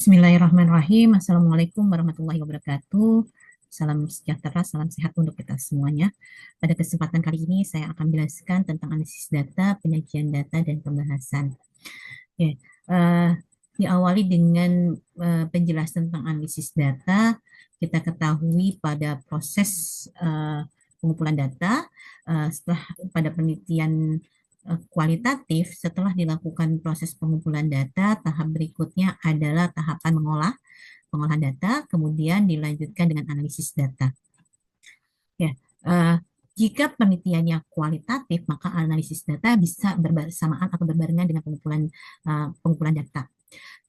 Bismillahirrahmanirrahim. Assalamualaikum warahmatullahi wabarakatuh. Salam sejahtera, salam sehat untuk kita semuanya. Pada kesempatan kali ini saya akan menjelaskan tentang analisis data, penyajian data, dan pembahasan. Oke, eh, diawali dengan penjelasan tentang analisis data. Kita ketahui pada proses pengumpulan data, setelah pada penelitian kualitatif, setelah dilakukan proses pengumpulan data, tahap berikutnya adalah tahapan pengolahan data, kemudian dilanjutkan dengan analisis data. Ya, eh, jika penelitiannya kualitatif, maka analisis data bisa bersamaan atau berbarengan dengan pengumpulan data.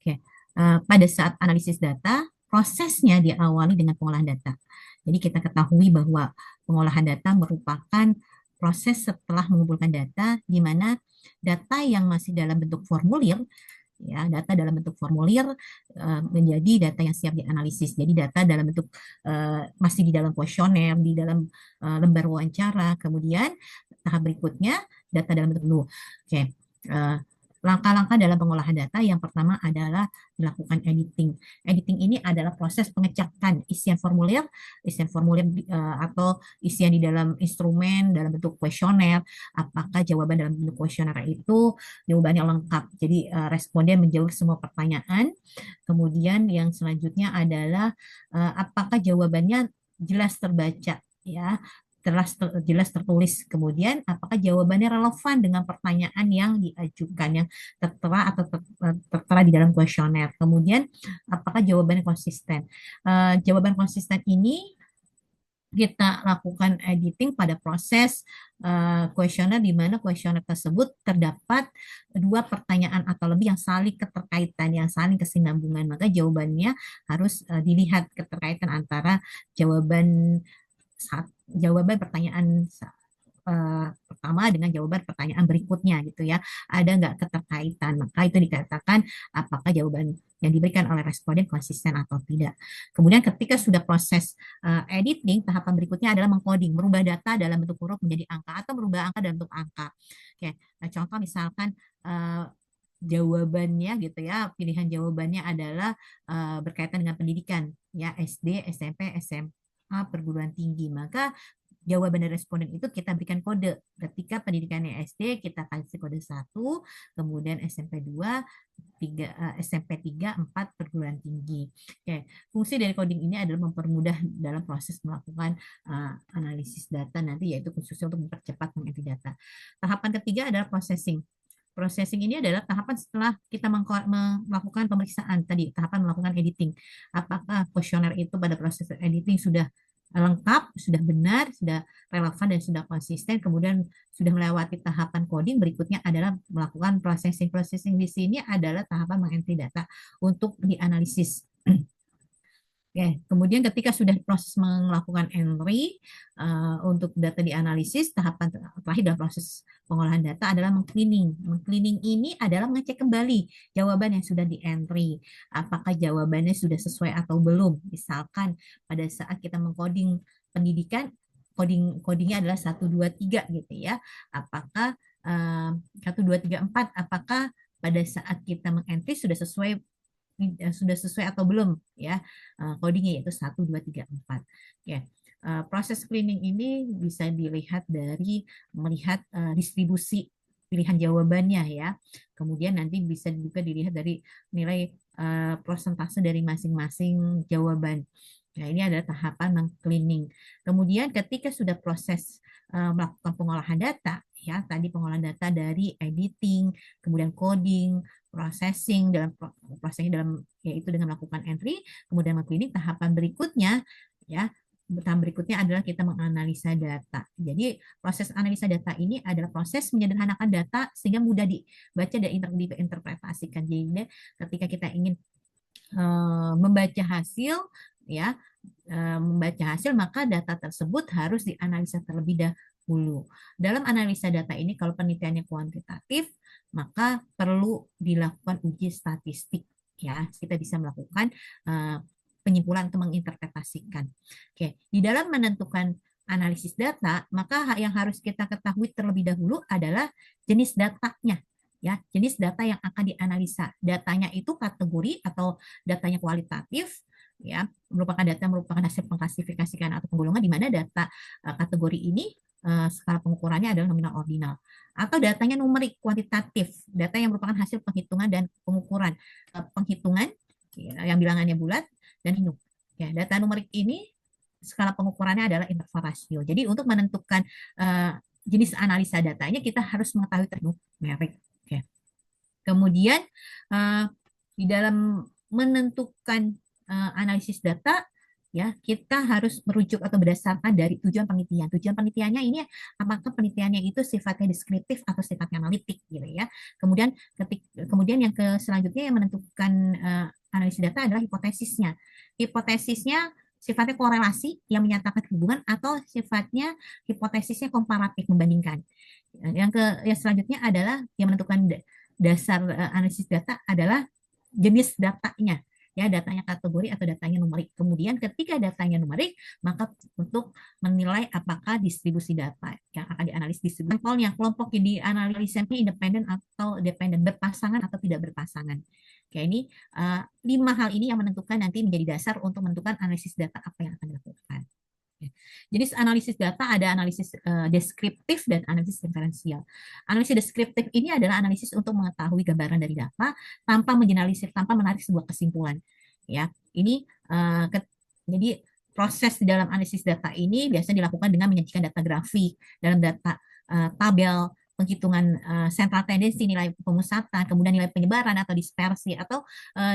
Oke, pada saat analisis data, prosesnya diawali dengan pengolahan data. Jadi kita ketahui bahwa pengolahan data merupakan proses setelah mengumpulkan data, di mana data yang masih dalam bentuk formulir, ya, data dalam bentuk formulir menjadi data yang siap dianalisis. Jadi data dalam bentuk masih di dalam kuesioner, di dalam lembar wawancara. Kemudian tahap berikutnya data dalam bentuk blue. Oke, langkah-langkah dalam pengolahan data yang pertama adalah melakukan editing. Editing ini adalah proses pengecekan isian formulir atau isian di dalam instrumen dalam bentuk kuesioner, apakah jawaban dalam bentuk kuesioner itu jawabannya lengkap. Jadi responden menjawab semua pertanyaan. Kemudian yang selanjutnya adalah apakah jawabannya jelas terbaca, ya, jelas tertulis. Kemudian apakah jawabannya relevan dengan pertanyaan yang diajukan, yang tertera atau tertera di dalam kuesioner. Kemudian apakah jawabannya konsisten. Jawaban konsisten ini kita lakukan editing pada proses kuesioner, di mana kuesioner tersebut terdapat dua pertanyaan atau lebih yang saling keterkaitan, yang saling kesinambungan. Maka jawabannya harus dilihat keterkaitan antara jawaban jawaban pertanyaan pertama dengan jawaban pertanyaan berikutnya gitu ya. Ada nggak keterkaitan? Maka itu dikatakan apakah jawaban yang diberikan oleh responden konsisten atau tidak. Kemudian ketika sudah proses editing, tahapan berikutnya adalah mengcoding, merubah data dalam bentuk huruf menjadi angka atau merubah angka dalam bentuk angka. Oke, nah, contoh misalkan jawabannya gitu ya, pilihan jawabannya adalah berkaitan dengan pendidikan ya, SD, SMP, SMA, perguruan tinggi. Maka jawaban dari responden itu kita berikan kode. Ketika pendidikannya SD, kita kasih kode 1, kemudian SMP 2, 3, SMP 3, 4, perguruan tinggi. Oke, fungsi dari coding ini adalah mempermudah dalam proses melakukan analisis data nanti, yaitu khususnya untuk mempercepat mengedit data. Tahapan ketiga adalah processing. Processing ini adalah tahapan setelah kita melakukan pemeriksaan tadi, tahapan melakukan editing. Apakah kuesioner itu pada proses editing sudah lengkap, sudah benar, sudah relevan, dan sudah konsisten, kemudian sudah melewati tahapan coding. Berikutnya adalah melakukan processing. Processing di sini adalah tahapan mengentry data untuk dianalisis. Oke, kemudian ketika sudah proses melakukan entry untuk data dianalisis, tahapan terakhir dalam proses pengolahan data adalah mengcleaning. Mengcleaning ini adalah mengecek kembali jawaban yang sudah di-entry. Apakah jawabannya sudah sesuai atau belum. Misalkan pada saat kita mengcoding pendidikan, codingnya adalah 1, 2, 3 gitu ya. Apakah 1, 2, 3, 4, apakah pada saat kita mengentry sudah sesuai atau belum ya, codingnya, yaitu 1, 2, 3, 4 ya. Proses screening ini bisa dilihat dari melihat distribusi pilihan jawabannya ya. Kemudian nanti bisa juga dilihat dari nilai persentase dari masing-masing jawaban. Nah, ini adalah tahapan meng-cleaning. Kemudian ketika sudah proses melakukan pengolahan data, ya tadi pengolahan data dari editing, kemudian coding, processing dalam yaitu dengan melakukan entry, kemudian meng-cleaning, tahapan berikutnya ya, tahap berikutnya adalah kita menganalisa data. Jadi proses analisa data ini adalah proses menyederhanakan data sehingga mudah dibaca dan diinterpretasikan. Jadi ketika kita ingin membaca hasil ya, maka data tersebut harus dianalisa terlebih dahulu. Dalam analisa data ini kalau penelitiannya kuantitatif, maka perlu dilakukan uji statistik ya. Kita bisa melakukan penyimpulan atau menginterpretasikan. Oke, di dalam menentukan analisis data, maka yang harus kita ketahui terlebih dahulu adalah jenis datanya. ya, jenis data yang akan dianalisa. Datanya itu kategori atau datanya kualitatif, ya, merupakan hasil pengklasifikasikan atau penggolongan di mana data kategori ini skala pengukurannya adalah nominal ordinal. Atau datanya numerik kuantitatif, data yang merupakan hasil penghitungan dan pengukuran. Penghitungan ya, yang bilangannya bulat dan hidup. Ya, data numerik ini skala pengukurannya adalah interval rasio. Jadi untuk menentukan jenis analisa datanya kita harus mengetahui numerik. Oke. Kemudian di dalam menentukan analisis data, ya kita harus merujuk atau berdasarkan dari tujuan penelitian. Tujuan penelitiannya ini apakah penelitiannya itu sifatnya deskriptif atau sifatnya analitik gitu ya. Kemudian yang selanjutnya yang menentukan analisis data adalah hipotesisnya. Hipotesisnya sifatnya korelasi yang menyatakan hubungan atau sifatnya hipotesisnya komparatif membandingkan. Yang selanjutnya adalah yang menentukan dasar analisis data adalah jenis datanya, ya datanya kategori atau datanya numerik. Kemudian ketika datanya numerik, maka untuk menilai apakah distribusi data yang akan dianalisis distribusi sampelnya, kelompok yang dianalisisnya independen atau dependen, berpasangan atau tidak berpasangan. Oke, ini 5 hal ini yang menentukan nanti menjadi dasar untuk menentukan analisis data apa yang akan dilakukan. Jenis analisis data ada analisis deskriptif dan analisis inferensial. Analisis deskriptif ini adalah analisis untuk mengetahui gambaran dari data tanpa mengeneralisir, tanpa menarik sebuah kesimpulan. Ya, ini jadi proses di dalam analisis data ini biasanya dilakukan dengan menyajikan data grafik dalam data tabel penghitungan sentral tendensi, nilai pemusatan, kemudian nilai penyebaran atau dispersi, atau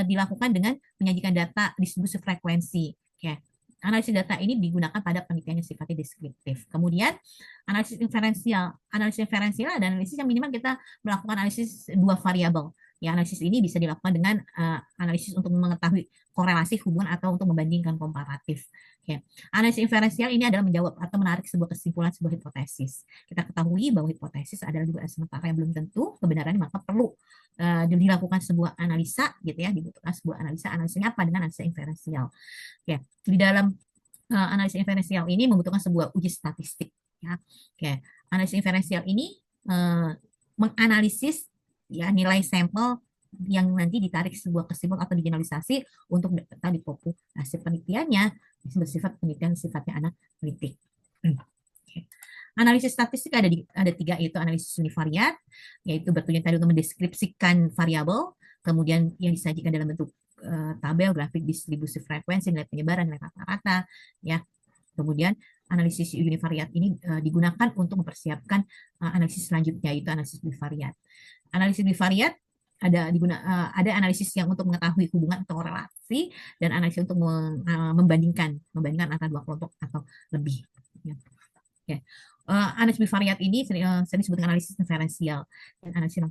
dilakukan dengan menyajikan data distribusi frekuensi. Oke. Analisis data ini digunakan pada penelitian yang sifatnya deskriptif. Kemudian analisis inferensial. Analisis inferensial ada analisis yang minimal kita melakukan analisis 2 variabel. Ya, analisis ini bisa dilakukan dengan analisis untuk mengetahui korelasi hubungan atau untuk membandingkan komparatif. Ya. Analisis inferensial ini adalah menjawab atau menarik sebuah kesimpulan, sebuah hipotesis. Kita ketahui bahwa hipotesis adalah dugaan sementara yang belum tentu kebenarannya, maka perlu dilakukan sebuah analisa gitu ya, dibutuhkan sebuah analisanya apa dengan analisis inferensial. Ya, di dalam analisis inferensial ini membutuhkan sebuah uji statistik. Ya, oke. Analisis inferensial ini menganalisis ya nilai sampel yang nanti ditarik sebuah kesimpulan atau digeneralisasi untuk tadi populasi penelitiannya bersifat penelitian sifatnya analitik. Okay. Analisis statistik ada 3, yaitu analisis univariat, yaitu bertujuan tadi untuk mendeskripsikan variabel, kemudian yang disajikan dalam bentuk tabel, grafik, distribusi frekuensi, nilai penyebaran, nilai rata-rata, ya. Kemudian analisis univariat ini digunakan untuk mempersiapkan analisis selanjutnya, yaitu analisis bivariat. Analisis bivariat ada analisis yang untuk mengetahui hubungan atau korelasi, dan analisis untuk membandingkan antara 2 kelompok atau lebih. Ya. Okay. Analisis bivariat ini sering disebut analisis inferensial. Dan analisis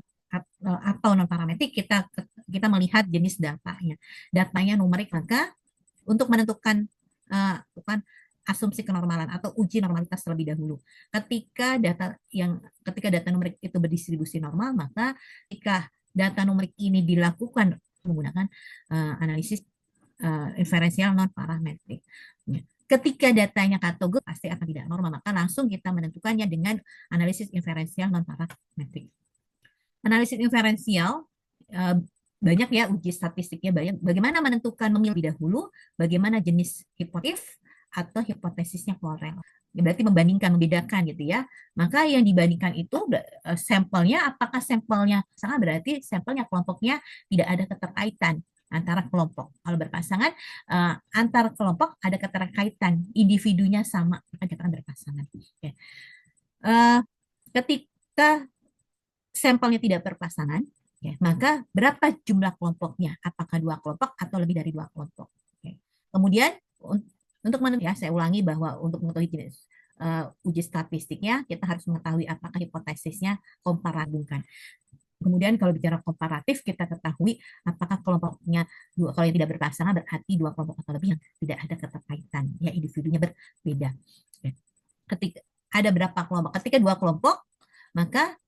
atau non parametrik kita melihat jenis datanya. Datanya numerik, maka untuk menentukan asumsi kenormalan atau uji normalitas terlebih dahulu. Ketika data numerik itu berdistribusi normal, maka ketika data numerik ini dilakukan menggunakan analisis inferensial non parametrik. Ketika datanya kategori pasti akan tidak normal, maka langsung kita menentukannya dengan analisis inferensial non parametrik. Analisis inferensial banyak ya uji statistiknya, banyak. Bagaimana menentukan memilih dahulu, bagaimana jenis hipotesis atau hipotesisnya korel. Ya, berarti membandingkan, membedakan gitu ya. Maka yang dibandingkan itu sampelnya, apakah sampelnya sama, berarti sampelnya kelompoknya tidak ada keterkaitan antara kelompok. Kalau berpasangan antar kelompok ada keterkaitan, individunya sama, maka dikatakan berpasangan. Okay. Ketika sampelnya tidak berpasangan, ya, maka berapa jumlah kelompoknya? Apakah 2 kelompok atau lebih dari 2 kelompok? Okay. Kemudian untuk ya, saya ulangi bahwa untuk mengetahui jenis uji statistiknya, kita harus mengetahui apakah hipotesisnya komparatifkan. Kemudian kalau bicara komparatif, kita ketahui apakah kelompoknya kalau yang tidak berpasangan berarti 2 kelompok atau lebih yang tidak ada keterkaitan, ya individunya berbeda. Ketika ada berapa kelompok? Ketika 2 kelompok, maka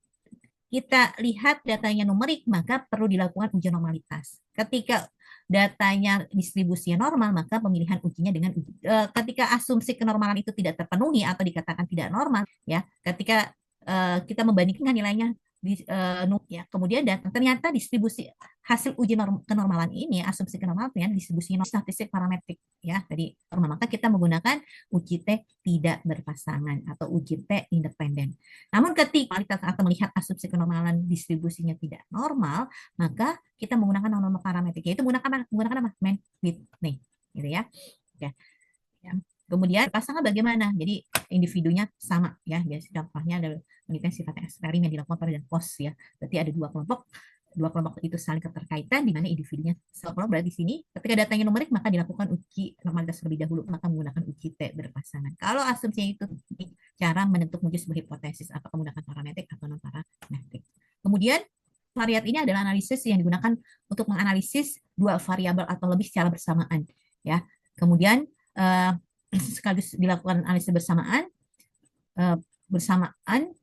kita lihat datanya numerik, maka perlu dilakukan uji normalitas. Ketika datanya distribusinya normal, maka pemilihan ujinya dengan ketika asumsi kenormalan itu tidak terpenuhi atau dikatakan tidak normal, ya, ketika kita membandingkan nilainya ya. Kemudian dan ternyata distribusi hasil uji kenormalan ini, asumsi kenormalan distribusi statistik parametrik ya. Jadi maka kita menggunakan uji T tidak berpasangan atau uji T independen. Namun ketika kita akan melihat asumsi kenormalan distribusinya tidak normal, maka kita menggunakan norma parametrik, yaitu menggunakan apa? Mean width nih, gitu ya. Oke. Ya. Kemudian pasangan bagaimana? Jadi individunya sama ya. Biasanya contohnya ada penelitian sifatnya eksperimen dilakukan pada dan pos ya. Berarti ada dua kelompok itu saling keterkaitan di mana individunya kelompok. Berarti di sini ketika datanya numerik maka dilakukan uji normalitas terlebih dahulu, maka menggunakan uji T berpasangan. Kalau asumsinya itu cara menentukan uji sebuah hipotesis, apakah menggunakan parametrik atau non parametrik. Kemudian variat ini adalah analisis yang digunakan untuk menganalisis dua variabel atau lebih secara bersamaan ya. Kemudian sekaligus dilakukan analisis bersamaan uh, bersamaan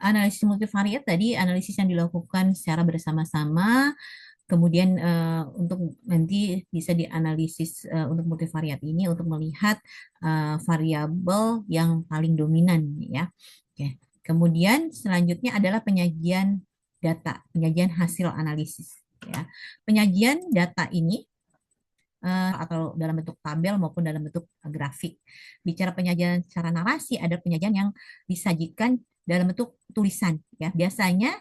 analisis multivariat tadi analisis yang dilakukan secara bersama-sama. Kemudian untuk nanti bisa dianalisis untuk multivariat ini untuk melihat variabel yang paling dominan ya. Oke. Kemudian selanjutnya adalah penyajian data, penyajian hasil analisis ya. Penyajian data ini atau dalam bentuk tabel maupun dalam bentuk grafik. Bicara penyajian secara narasi, ada penyajian yang disajikan dalam bentuk tulisan ya. Biasanya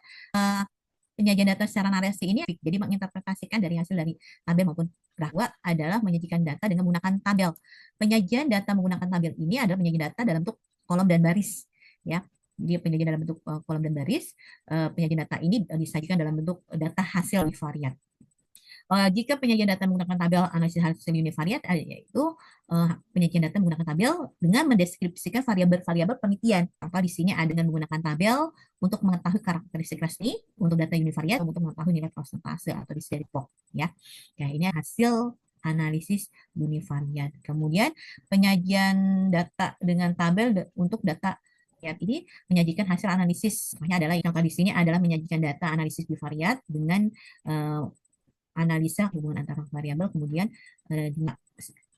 penyajian data secara narasi ini jadi menginterpretasikan dari hasil dari tabel maupun grafik adalah menyajikan data dengan menggunakan tabel. Penyajian data menggunakan tabel ini adalah penyajian data dalam bentuk kolom dan baris ya. Dia penyajian dalam bentuk kolom dan baris. Penyajian data ini disajikan dalam bentuk data hasil univariat. Jika penyajian data menggunakan tabel analisis hasil univariat, yaitu penyajian data menggunakan tabel dengan mendeskripsikan variabel-variabel penelitian. Contoh di sini ada dengan menggunakan tabel untuk mengetahui karakteristik resmi untuk data univariat untuk mengetahui nilai prosentase atau disk dari POC ya. Ya, ini hasil analisis univariat. Kemudian penyajian data dengan tabel untuk data ya, ini menyajikan hasil analisis. Makanya adalah contoh di sini adalah menyajikan data analisis bivariat dengan analisa hubungan antara variabel, kemudian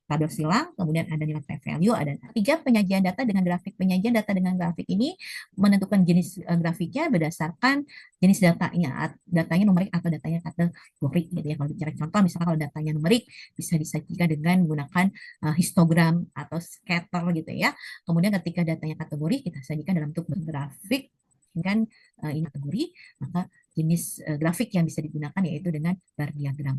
tabel silang, kemudian ada nilai p-value, ada tiga penyajian data dengan grafik. Penyajian data dengan grafik ini menentukan jenis grafiknya berdasarkan jenis datanya numerik atau datanya kategori gitu ya. Kalau bicara contoh, misalnya kalau datanya numerik bisa disajikan dengan menggunakan histogram atau scatter gitu ya. Kemudian ketika datanya kategori kita sajikan dalam bentuk grafik dengan ini kategori, maka jenis grafik yang bisa digunakan yaitu dengan bar diagram.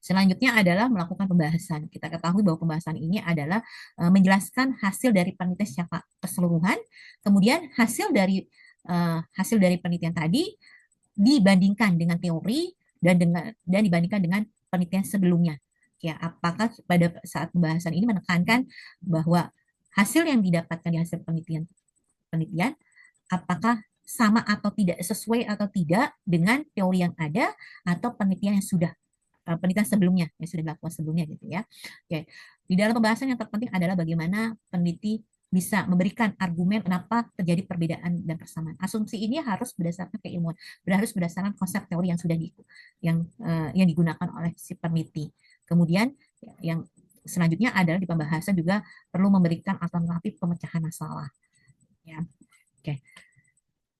Selanjutnya adalah melakukan pembahasan. Kita ketahui bahwa pembahasan ini adalah menjelaskan hasil dari penelitian secara keseluruhan, kemudian hasil dari penelitian tadi dibandingkan dengan teori dan dibandingkan dengan penelitian sebelumnya. Ya, apakah pada saat pembahasan ini menekankan bahwa hasil yang didapatkan di hasil penelitian apakah sama atau tidak, sesuai atau tidak dengan teori yang ada atau penelitian yang sudah penelitian sebelumnya yang sudah dilakukan sebelumnya gitu ya. Oke. Di dalam pembahasan yang terpenting adalah bagaimana peneliti bisa memberikan argumen kenapa terjadi perbedaan dan persamaan. Asumsi ini harus berdasarkan keilmuan, harus berdasarkan konsep teori yang sudah yang digunakan oleh si peneliti. Kemudian yang selanjutnya adalah di pembahasan juga perlu memberikan alternatif pemecahan masalah. Ya. Oke.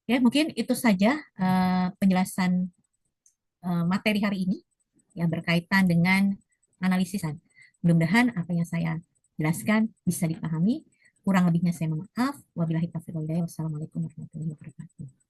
Ya, mungkin itu saja penjelasan materi hari ini yang berkaitan dengan analisisan. Mudah-mudahan apa yang saya jelaskan bisa dipahami. Kurang lebihnya saya mohon maaf. Wabillahi taufiq wal hidayah. Wassalamualaikum warahmatullahi wabarakatuh.